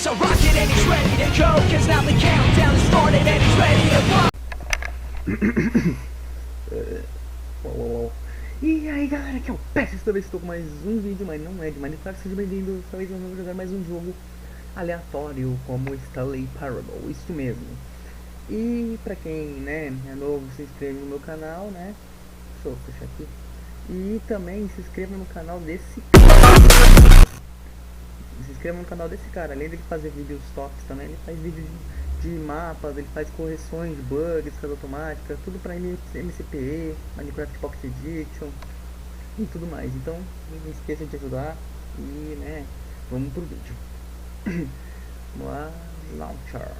He's a rocket and he's ready to go, 'cause now the countdown is started and he's ready to blow. E aí galera, aqui é o Pet, esta vez estou com mais um vídeo, mas não é de Minecraft. Seja bem-vindo, desta vez nós vamos jogar mais um jogo aleatório como Stanley Parable, isso mesmo. E pra quem né, é novo, se inscreve no meu canal, né? Deixa eu fechar aqui. E também se inscreva no canal desse cara. Se inscreva no canal desse cara, além de ele fazer vídeos tops também, ele faz vídeos de mapas, ele faz correções de bugs, escada automática, tudo para MCPE, Minecraft Pocket Edition e tudo mais. Então não esqueça de ajudar e né, vamos pro vídeo. Vamos lá, launcher.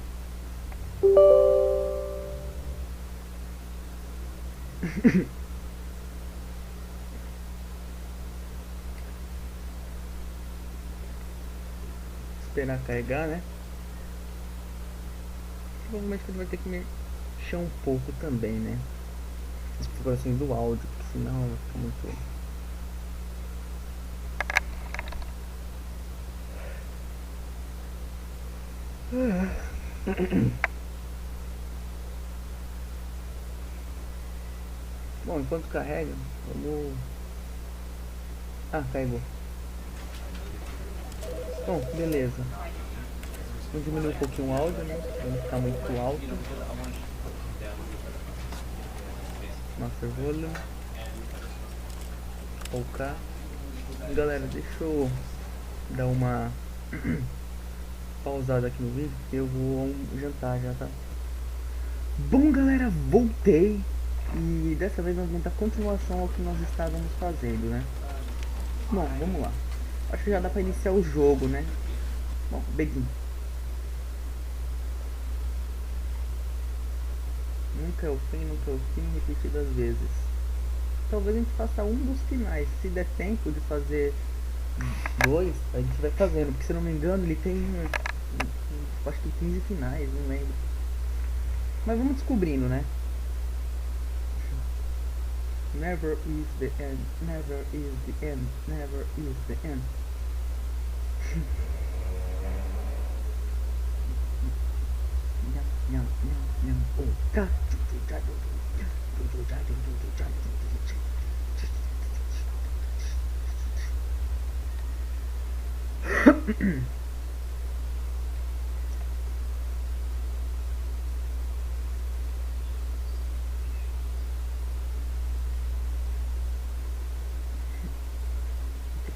Esperar carregar, né? Provavelmente ele vai ter que mexer um pouco também, né? As configurações do áudio, porque senão vai ficar muito... Bom, enquanto carrega, vamos... Ah, carregou. Bom, beleza. Vamos diminuir um pouquinho o áudio, né? Pra não ficar muito alto. Master volume. Focar. Galera, deixa eu dar uma pausada aqui no vídeo, porque eu vou jantar já, tá? Bom galera, voltei. E dessa vez nós vamos dar continuação ao que nós estávamos fazendo, né? Bom, vamos lá. Acho que já dá pra iniciar o jogo, né? Bom, begin. Nunca é o fim, repetidas vezes. Talvez a gente faça um dos finais. Se der tempo de fazer dois, a gente vai fazendo. Porque se não me engano, ele tem acho que 15 finais, não lembro. Mas vamos descobrindo, né? Never is the end, never is the end, never is the end.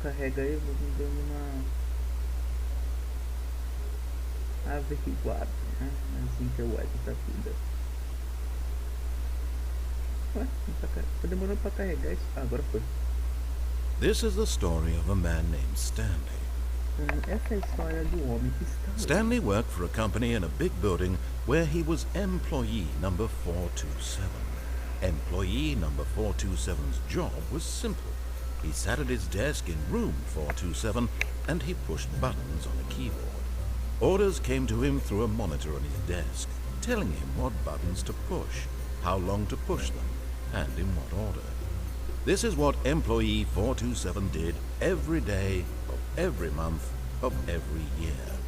Carrega aí, vou me dando uma averiguada, né? Nas interwebs da vida. Ué, tá demorando pra carregar isso. Ah, agora foi. This is the story of a man named Stanley. Essa é a história do homem Stanley. Stanley worked for a company in a big building where he was employee number 427. Employee number 427's job was simple. He sat at his desk in room 427 and he pushed buttons on a keyboard. Orders came to him through a monitor on his desk, telling him what buttons to push, how long to push them, and in what order. This is what employee 427 did every day of every month of every year.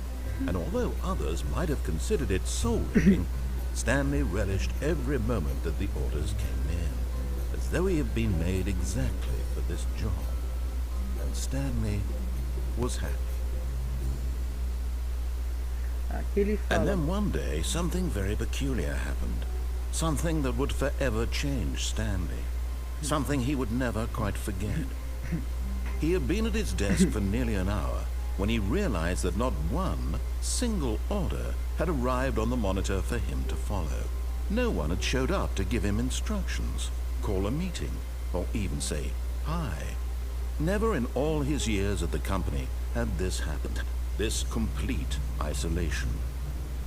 And although others might have considered it soul-ripping, Stanley relished every moment that the orders came in, as though he had been made exactly for this job. And Stanley was happy. And then one day something very peculiar happened. Something that would forever change Stanley. Something he would never quite forget. He had been at his desk for nearly an hour when he realized that not one single order had arrived on the monitor for him to follow. No one had showed up to give him instructions, call a meeting, or even say hi. Never in all his years at the company had this happened. This complete isolation.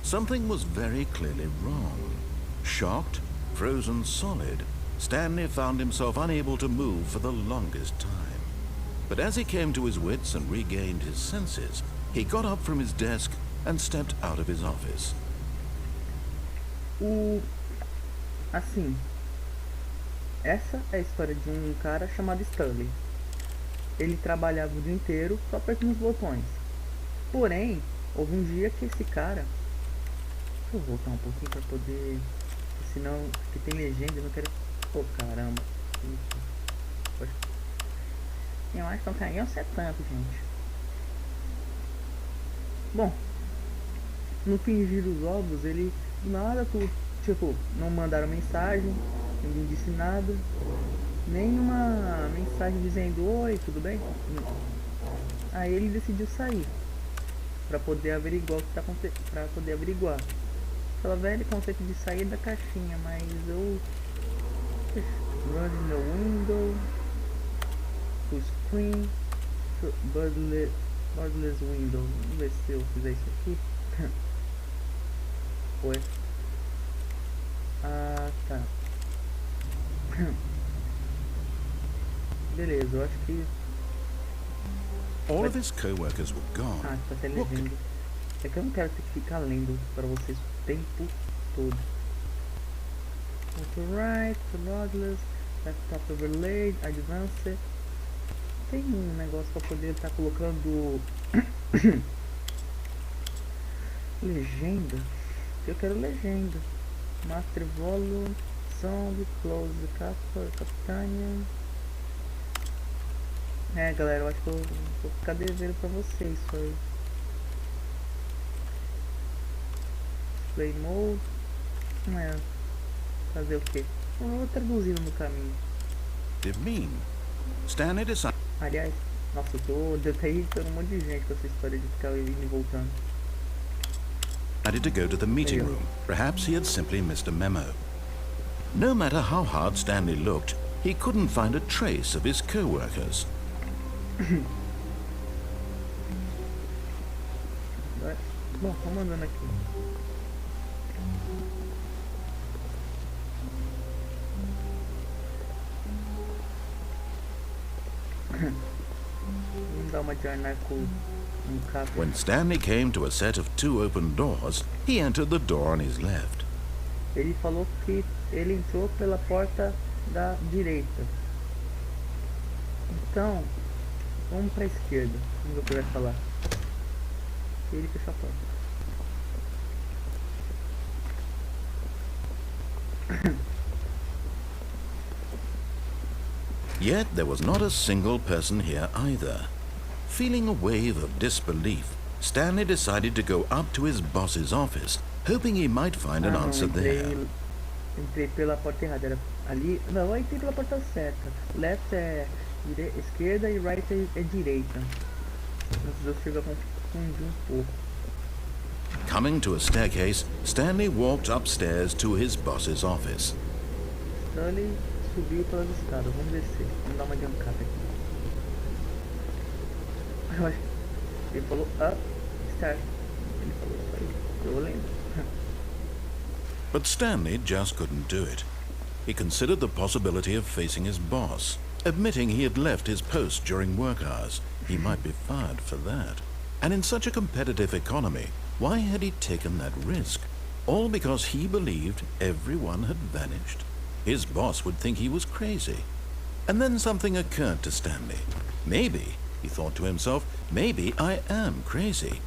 Something was very clearly wrong. Shocked, frozen solid, Stanley found himself unable to move for the longest time. But as he came to his wits and regained his senses, he got up from his desk and stepped out of his office. Assim, essa é a história de um cara chamado Stanley. Ele trabalhava o dia inteiro só apertando os botões. Porém, Houve um dia que esse cara... Deixa eu voltar um pouquinho pra poder... Senão, aqui tem legenda, eu não quero... Pô, caramba. Eu acho que não caiu ser tanto, gente. Bom, no fingir os ovos, ele... Nada, tipo, não mandaram mensagem, ninguém disse nada. Nenhuma mensagem dizendo, oi, tudo bem? Aí ele decidiu sair. Pra poder averiguar o que tá acontecendo. Pra poder averiguar. Aquela velha conceito de sair da caixinha, mas eu... Run no window. Full screen. Borderless window. Vamos ver se eu fizer isso aqui. Foi. Ah, tá. Beleza, eu acho que... All of his co-workers were gone. Ah, tá sem legenda. É que eu não quero ter que ficar lendo para vocês o tempo todo. Right, borderless, laptop overlay, advanced. Tem um negócio para poder estar colocando legenda. Eu quero legenda. Master volume, sound, close, capitania. É, galera, eu acho que eu vou ficar devendo pra vocês isso aí. Display mode. Não é. Fazer o quê? Eu vou traduzindo no caminho. Did mean Stanley decided. Aliás, nossa, eu tô irritando um monte de gente com essa história de ficar indo e voltando. To go to the meeting room. Perhaps he had simply missed a memo. No matter how hard Stanley looked, he couldn't find a trace of his co-workers. Bom, vamos andando aqui. Vamos dar uma jornada com capa. When Stanley came to a set of 2 open doors, he entered the door on his left. Ele falou que ele entrou pela porta da direita. Então, vamos para a esquerda. Vamos ver o que vai falar. Ele fechou a porta. Yet there was not a single person here either. Feeling a wave of disbelief, Stanley decided to go up to his boss's office, hoping he might find an answer there. Entrei pela porta errada, era ali. Não, eu entrei pela porta certa. Left é esquerda e right é direita. Os dois chegam a confundir um pouco. Coming to a staircase, Stanley walked upstairs to his boss's office. Stanley subiu pelas escadas, vamos descer. Vamos dar uma adiantada aqui. Eu acho que ele falou start. Ele falou isso aí. Eu lembro. But Stanley just couldn't do it. He considered the possibility of facing his boss, admitting he had left his post during work hours. He might be fired for that. And in such a competitive economy, why had he taken that risk? All because he believed everyone had vanished. His boss would think he was crazy. And then something occurred to Stanley. Maybe, he thought to himself, maybe I am crazy.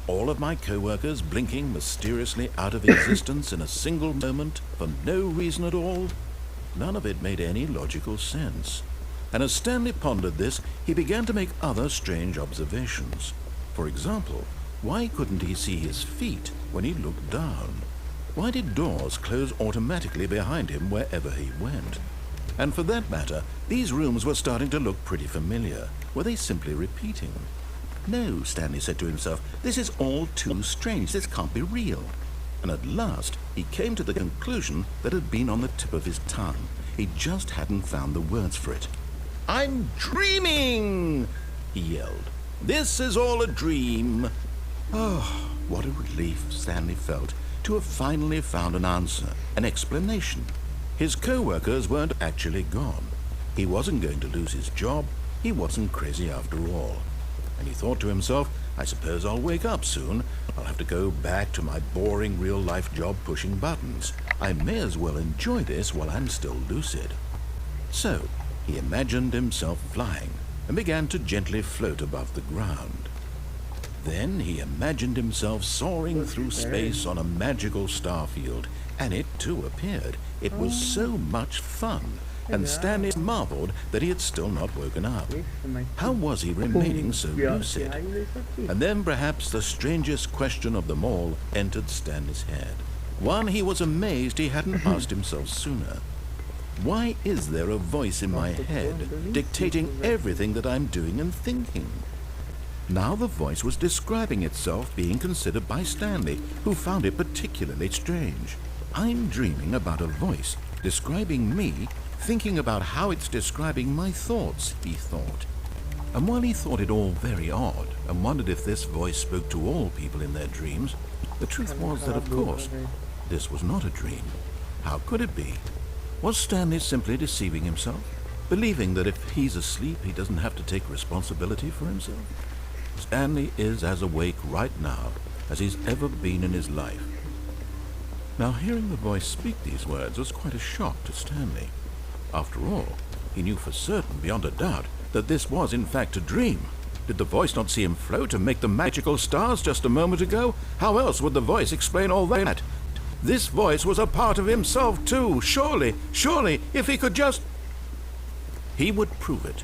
All of my co-workers blinking mysteriously out of existence in a single moment for no reason at all. None of it made any logical sense. And as Stanley pondered this, he began to make other strange observations. For example, why couldn't he see his feet when he looked down? Why did doors close automatically behind him wherever he went? And for that matter, these rooms were starting to look pretty familiar. Were they simply repeating? No, Stanley said to himself, this is all too strange. This can't be real. And at last, he came to the conclusion that had been on the tip of his tongue. He just hadn't found the words for it. I'm dreaming! He yelled. This is all a dream. Oh, what a relief Stanley felt to have finally found an answer, an explanation. His co-workers weren't actually gone. He wasn't going to lose his job. He wasn't crazy after all. And he thought to himself, I suppose I'll wake up soon. I'll have to go back to my boring real-life job pushing buttons. I may as well enjoy this while I'm still lucid. So, he imagined himself flying and began to gently float above the ground. Then he imagined himself soaring through space on a magical starfield, and it too appeared. It was so much fun, and Stanley marveled that he had still not woken up. How was he remaining so lucid? And then perhaps the strangest question of them all entered Stanley's head. One he was amazed he hadn't asked himself sooner. Why is there a voice in my head dictating everything that I'm doing and thinking? Now the voice was describing itself being considered by Stanley, who found it particularly strange. I'm dreaming about a voice describing me, thinking about how it's describing my thoughts, he thought. And while he thought it all very odd, and wondered if this voice spoke to all people in their dreams, the truth was that, of course, this was not a dream. How could it be? Was Stanley simply deceiving himself, believing that if he's asleep he doesn't have to take responsibility for himself? Stanley is as awake right now as he's ever been in his life. Now, hearing the voice speak these words was quite a shock to Stanley. After all, he knew for certain, beyond a doubt, that this was in fact a dream. Did the voice not see him float and make the magical stars just a moment ago? How else would the voice explain all that? This voice was a part of himself too. Surely, if he could just... He would prove it.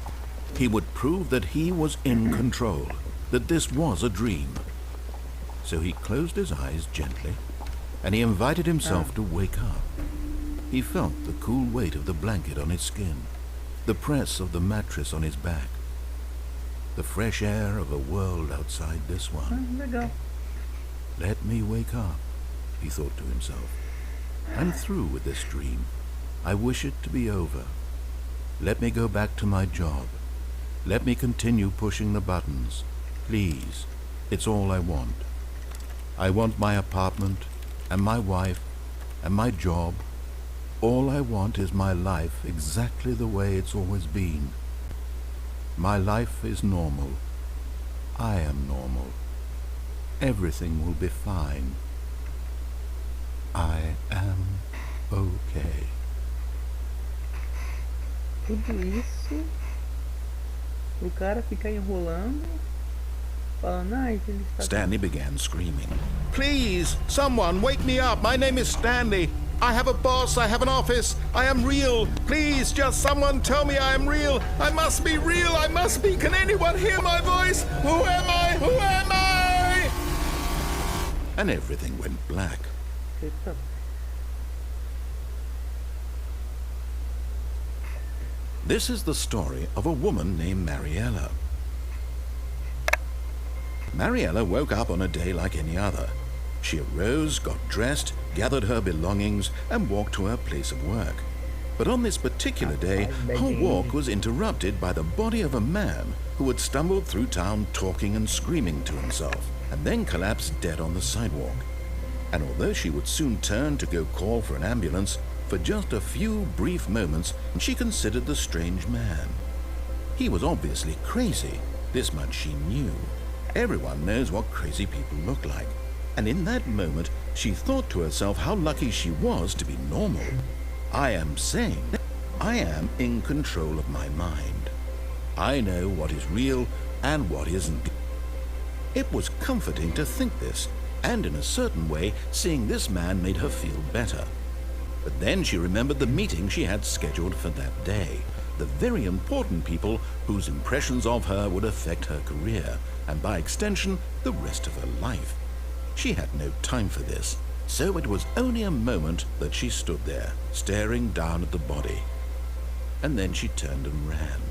He would prove that he was in control, that this was a dream. So he closed his eyes gently, and he invited himself to wake up. He felt the cool weight of the blanket on his skin, the press of the mattress on his back, the fresh air of a world outside this one. Let me wake up, he thought to himself. I'm through with this dream. I wish it to be over. Let me go back to my job. Let me continue pushing the buttons. Please, it's all I want. I want my apartment, and my wife, and my job. All I want is my life exactly the way it's always been. My life is normal. I am normal. Everything will be fine. I am okay. Tudo isso, o cara ficar enrolando, falando, que ele está... Stanley began screaming. Please, someone, wake me up. My name is Stanley. I have a boss, I have an office, I am real. Please, just someone tell me I am real. I must be real, I must be. Can anyone hear my voice? Who am I? Who am I? And everything went black. Eita. This is the story of a woman named Mariella. Mariella woke up on a day like any other. She arose, got dressed, gathered her belongings, and walked to her place of work. But on this particular day, her walk was interrupted by the body of a man who had stumbled through town talking and screaming to himself, and then collapsed dead on the sidewalk. And although she would soon turn to go call for an ambulance, for just a few brief moments she considered the strange man. He was obviously crazy, this much she knew. Everyone knows what crazy people look like. And in that moment, she thought to herself how lucky she was to be normal. I am sane. I am in control of my mind. I know what is real and what isn't. It was comforting to think this, and in a certain way, seeing this man made her feel better. But then she remembered the meeting she had scheduled for that day, the very important people whose impressions of her would affect her career, and by extension, the rest of her life. She had no time for this, so it was only a moment that she stood there, staring down at the body. And then she turned and ran.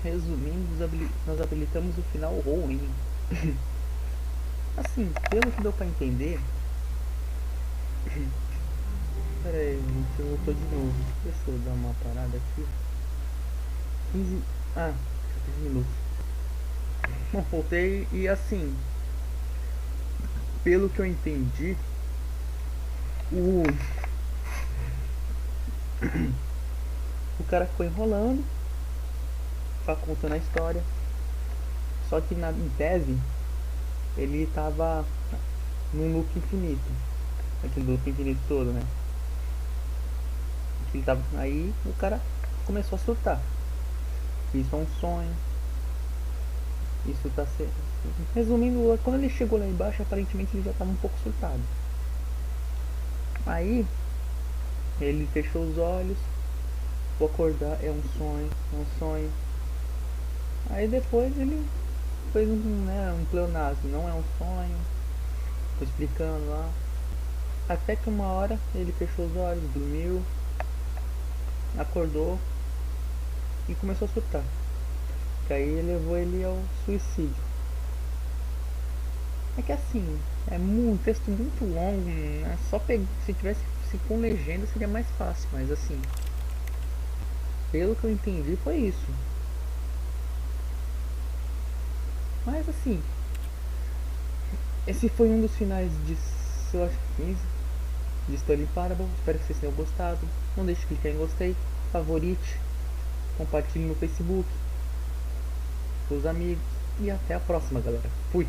Resumindo, nós habilitamos o final ruim. Assim, pelo que deu pra entender... Pera aí, gente, eu voltou de novo. Deixa eu dar uma parada aqui. 15 minutos. Bom, voltei e assim, pelo que eu entendi, o cara ficou enrolando pra contar a história. Só que em tese ele tava num loop infinito. Aquele loop infinito todo, né? Ele tava... Aí o cara começou a surtar. Isso é um sonho. Isso tá sendo... Resumindo, quando ele chegou lá embaixo, aparentemente ele já estava um pouco surtado. Aí, ele fechou os olhos. Vou acordar, é um sonho, é um sonho. Aí depois ele fez um pleonasmo, não é um sonho. Tô explicando lá. Até que uma hora ele fechou os olhos, dormiu, acordou e começou a surtar. Que aí levou ele ao suicídio. É que assim, é um texto muito longo, né? Só se tivesse com legenda seria mais fácil, mas assim, pelo que eu entendi foi isso. Mas assim, esse foi um dos finais de, eu acho que 15, de Stanley Parable. Espero que vocês tenham gostado. Não deixe de clicar em gostei, favorite, compartilhe no Facebook, com os amigos. E até a próxima, galera. Fui!